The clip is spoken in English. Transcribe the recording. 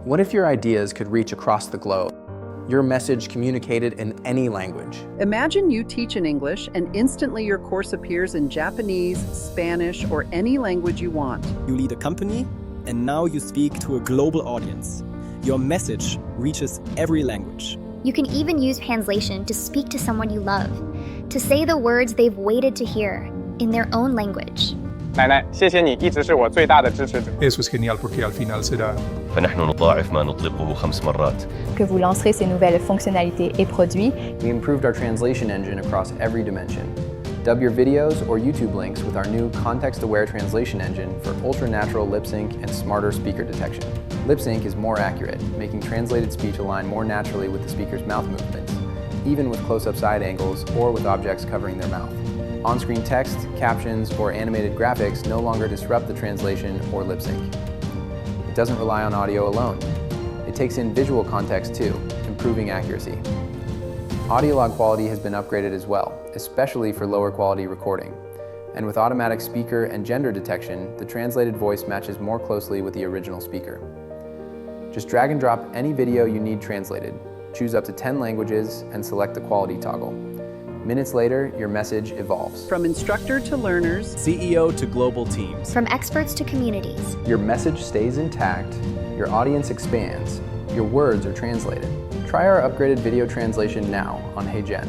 What if your ideas could reach across the globe? Your message communicated in any language. Imagine you teach in English and instantly your course appears in Japanese, Spanish, or any language you want. You lead a company and now you speak to a global audience. Your message reaches every language. You can even use translation to speak to someone you love, to say the words they've waited to hear in their own language. 奶奶，谢谢你一直是我最大的支持者。 Eso es genial porque al final será. فنحن نضاعف ما نطلقه 5 مرات. Que vous lancerez ces nouvelles fonctionnalités et produits. We improved our translation engine across every dimension. Dub your videos or YouTube links with our new context-aware translation engine for ultra-natural lip sync and smarter speaker detection. Lip sync is more accurate, making translated speech align more naturally with the speaker's mouth movements, even with close-up side angles or with objects covering their mouth. On-screen text, captions, or animated graphics no longer disrupt the translation or lip sync. It doesn't rely on audio alone. It takes in visual context too, improving accuracy. Audio log quality has been upgraded as well, especially for lower quality recording. And with automatic speaker and gender detection, the translated voice matches more closely with the original speaker. Just drag and drop any video you need translated, choose up to 10 languages, and select the quality toggle. Minutes later, your message evolves. From instructor to learners, CEO to global teams. From experts to communities. Your message stays intact, your audience expands, your words are translated. Try our upgraded video translation now on HeyGen.